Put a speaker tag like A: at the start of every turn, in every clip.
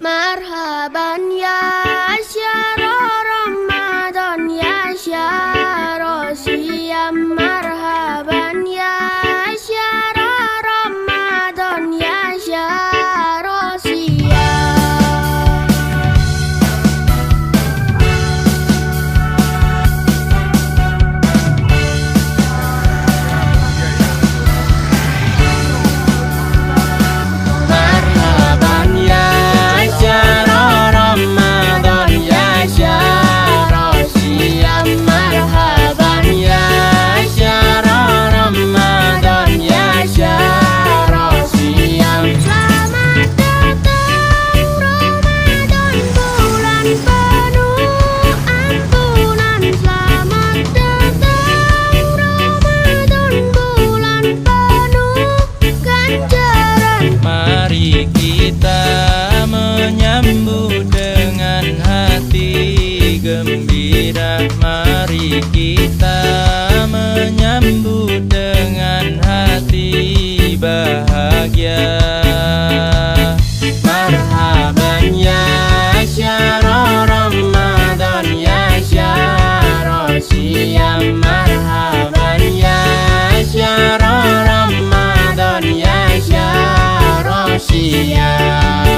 A: Marhaban ya syara Ramadan ya syara siyam. Marhaban ya syara Ramadan ya syara siyam.
B: Marhaban ya syara Ramadan ya syara siyam. Marhaban ya syara Ramadan ya syara siyam.
A: Selamat datang Ramadan, bulan penuh ampunan. Selamat datang Ramadan, bulan penuh ganjaran.
B: Mari kita menyambut dengan hati gembira. Mari kita menyambut dengan hati bahagia. Marhaban ya syara Ramadan ya syara siyam. Marhaban ya syara Ramadan ya syara siyam.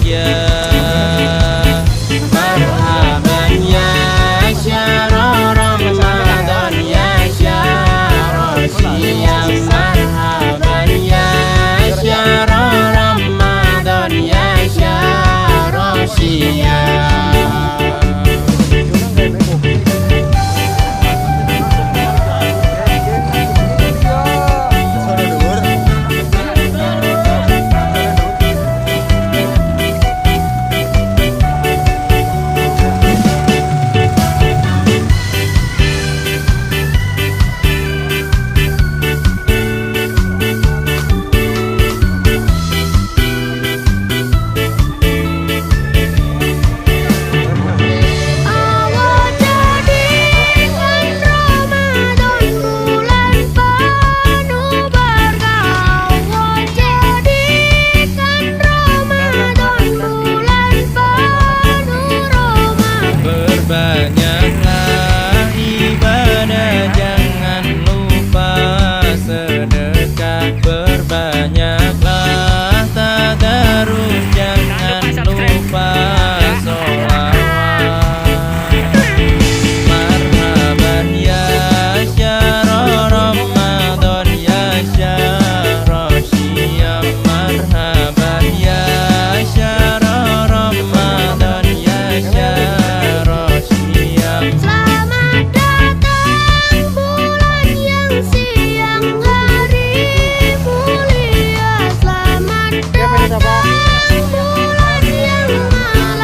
B: ya. Marhaban ya syahrul Ramadan ya syahrul siyam. Marhaban ya syahrul Ramadan ya syahrul siyam.
A: Allah jadikan Ramadan bulan penuh berkah. Allah jadikan Ramadan bulan penuh rahmat.
B: Berbanyaklah ibadah, jangan lupa sedekah. Berbanyaklah tadarus, jangan lupa sholawat. Marhaban ya syahrul Ramadan ya syahrul siyam. Marhaban ya syahrul Ramadan ya syahrul siyam.
A: Selamat datang bulan yang siang hari mulia. Selamat datang bulan yang malam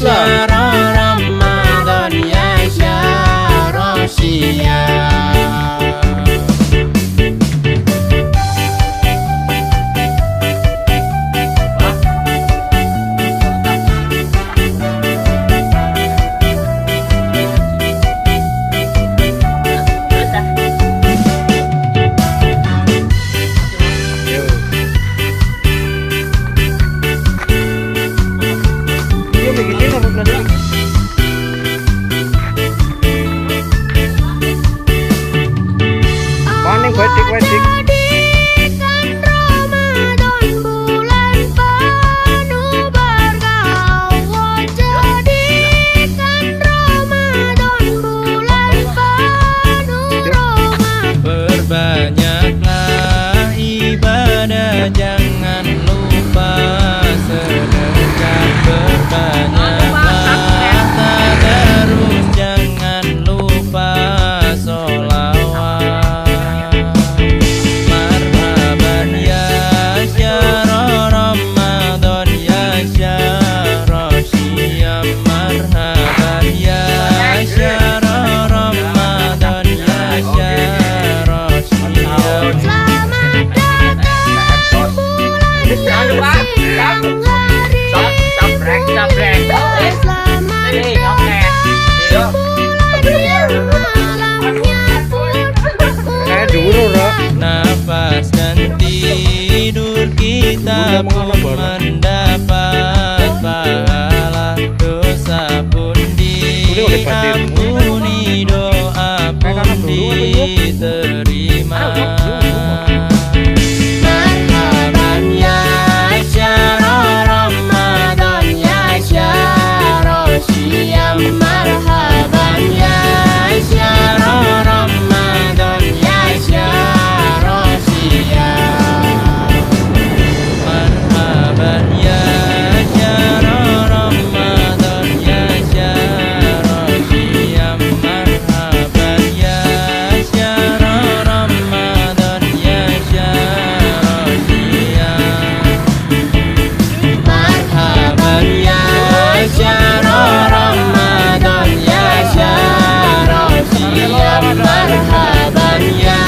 B: syahr Ramadan ya syahr siyam.
A: Jadikan Ramadan bulan penuh berkah. Allah jadikan Ramadan bulan penuh rahmat.
B: Perbanyaklah ibadah, jangan lupa sedekah. Perbanyaklah tadarus, jangan lupa sholawat. Marhaban ya syahr Ramadan ya syahr siyam. Marhaban ya syahr Ramadan ya syahr siyam.
A: Selamat datang bulan yang siang hari. Selamat datang bulan yang malamnya pun
B: Nafas dan tidur kita pun mendapat pahala. Dosa pun diampuni, doa pun diterima. Marhaban ya syahr Ramadan ya syahr siyam. Marhaban ya syahr Ramadan ya syahr siyam. Marhaban ya syahr Ramadan ya syahr siyam. Marhaban ya syahr Ramadan ya syahr siyam. Marhaban ya syahr Ramadan ya syahr siyam. Marhaban ya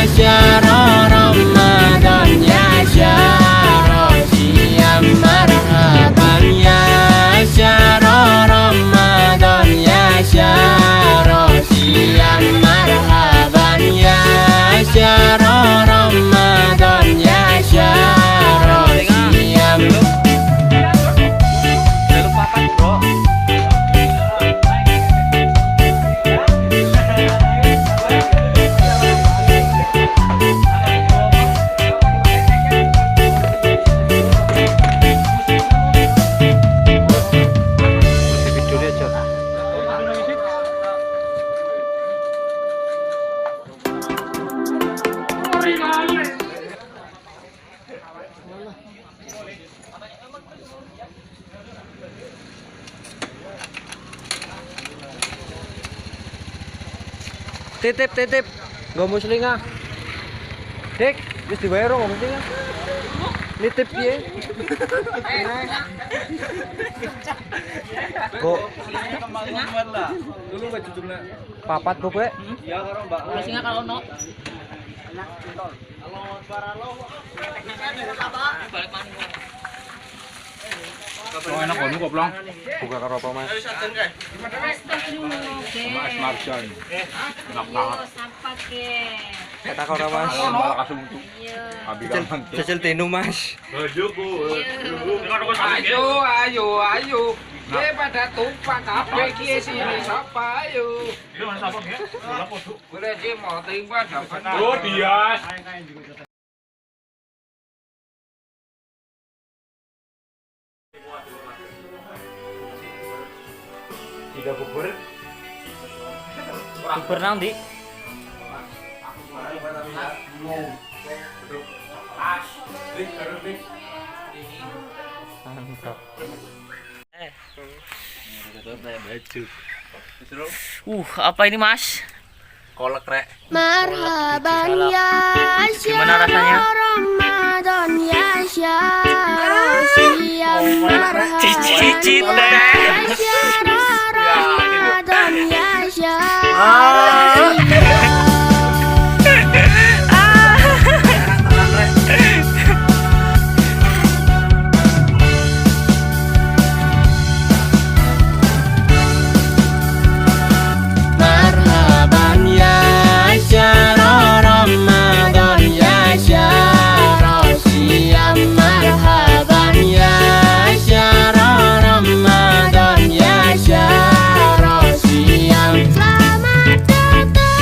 B: syahr Ramadan ya syahr siyam. Marhaban ya syahr Ramadan ya syahr siyam. Marhaban ya syahr Ramadan ya syahr siyam.
C: Titip gak musling ah. Dik, wis dibayar gak musling ah. Nitip piye? Kok papat kok kowe?
B: Ya karo Mbak.
D: Singa kalau no.
E: Oh, enak kamu koplong.
C: Buka karo apa, Mas?
E: Mas Marjan. Enak banget.
D: Sampai ke.
C: Kata karo Mas.
E: Malah kasih untuk. Abi kan.
C: Cecil tenu, Mas.
F: Ayo. Pada tumpah kabeh ki sini sapa ayo. Boleh je mau timba dapat.
E: Oh, Dias.
C: Tiga bubur.
D: Bubur nang ndi? Apa ini Mas?
E: Kolek rek.
A: Marhaban ya
D: Gimana rasanya?
A: syahr Ramadan ya syahr siyam.
D: Cicit
A: Marhaban
D: deh.
A: ya syahrul Ramadan ya syahrul
B: Marhaban ya syahrul Ramadan ya syahrul siyam. Marhaban ya syahrul Ramadan ya syahrul siyam.
A: Selamat datang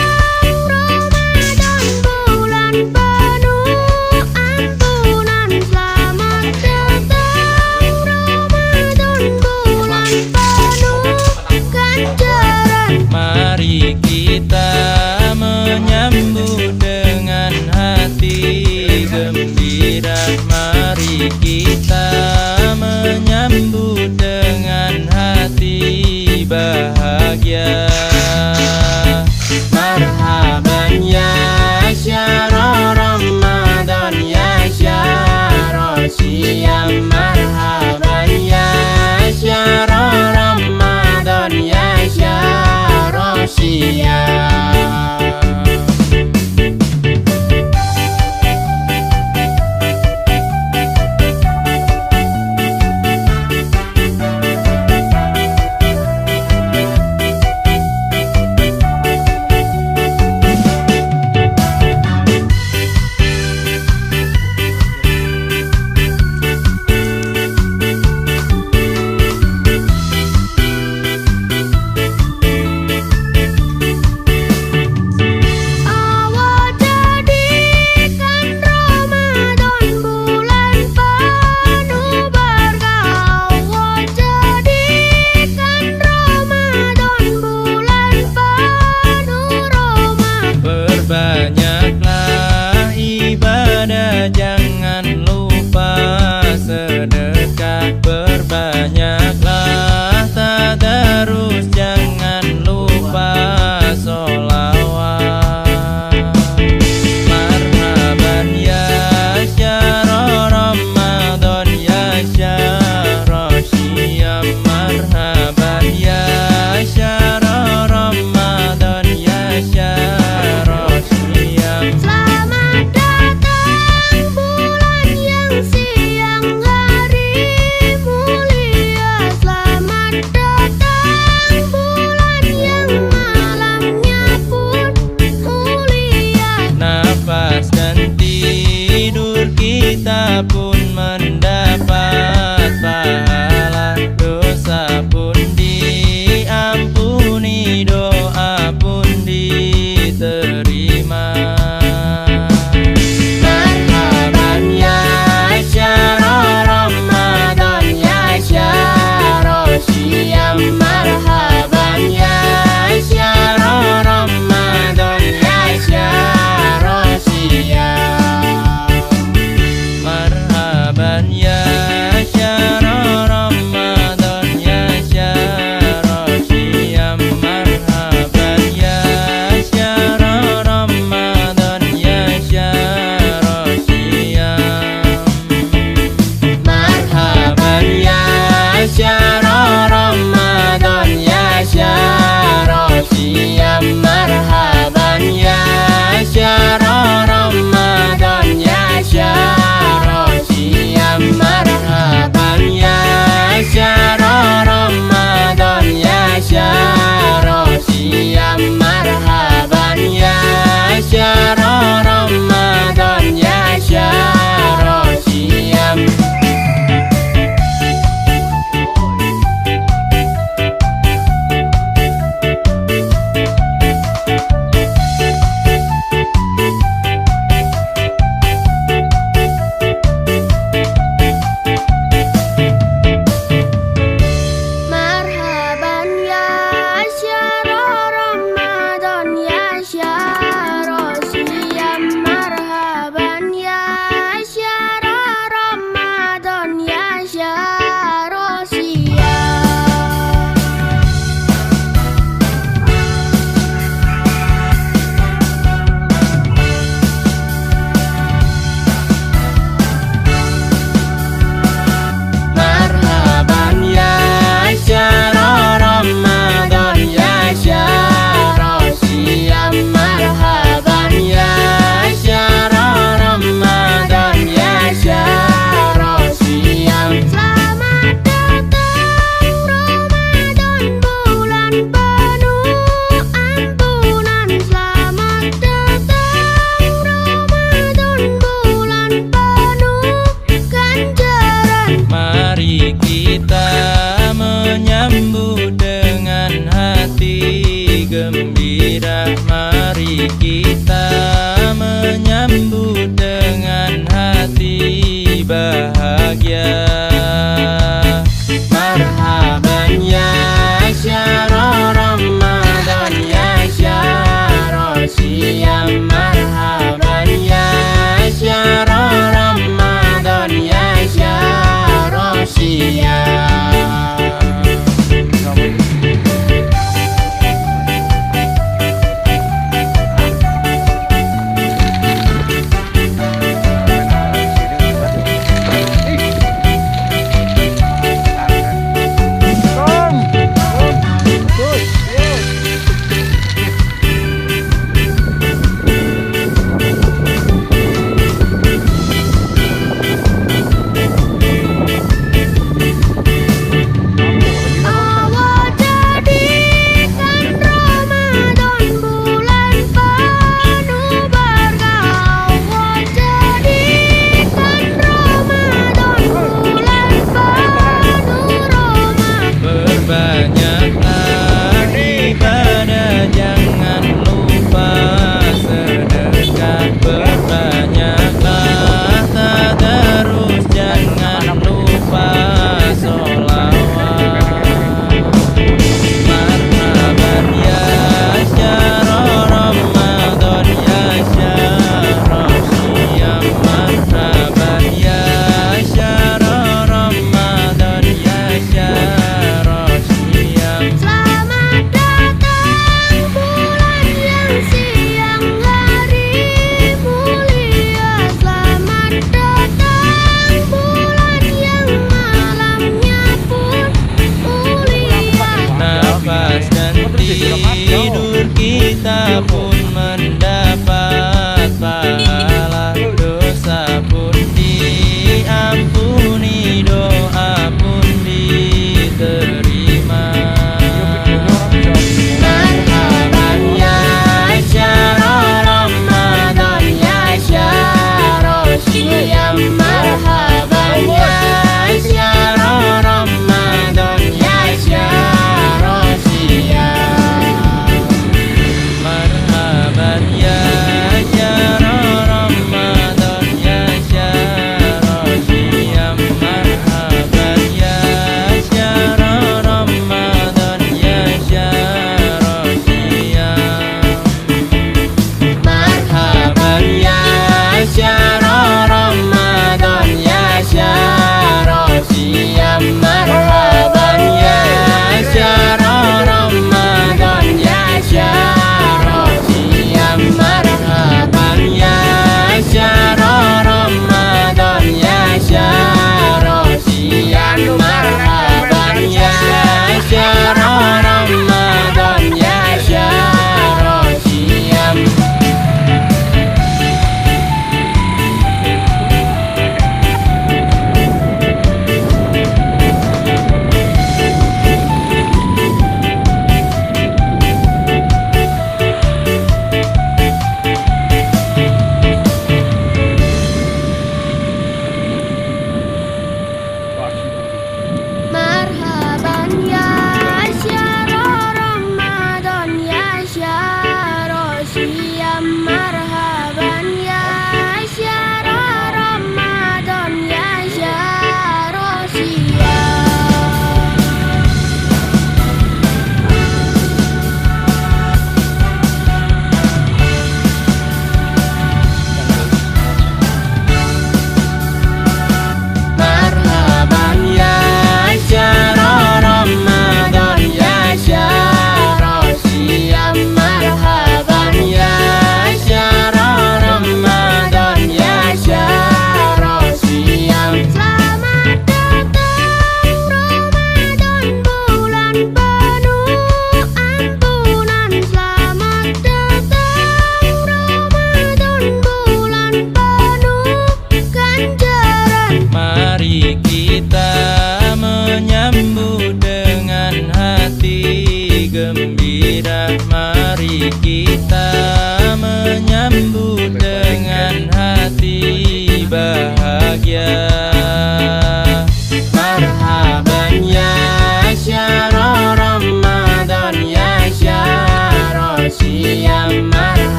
B: Rosyam marhaban ya syahr Ramadan ya syahr Rosyam.
A: Allah jadikan Ramadan bulan penuh berkah. Allah jadikan Ramadan bulan penuh rahmat.
B: Perbanyaklah ibadah, jangan lupa sedekah. Perbanyaklah tadarus, jangan lupa sholawat. Marhaban ya syahr Ramadan ya syahr Rosyam. Marhaban ya syahr Ramadan ya syahr Rosyam.
A: Selamat datang bulan yang siang hari mulia. Selamat datang bulan yang malamnya pun mulia.
B: Nafas dan tidur kita pun mendapat pahala. Dosa pun diampuni, doa pun diterima. Marhaban ya syahr Ramadan ya syahr Rosyam. Marhaban ya syahr Ramadan ya syahr Rosyam. Marhaban ya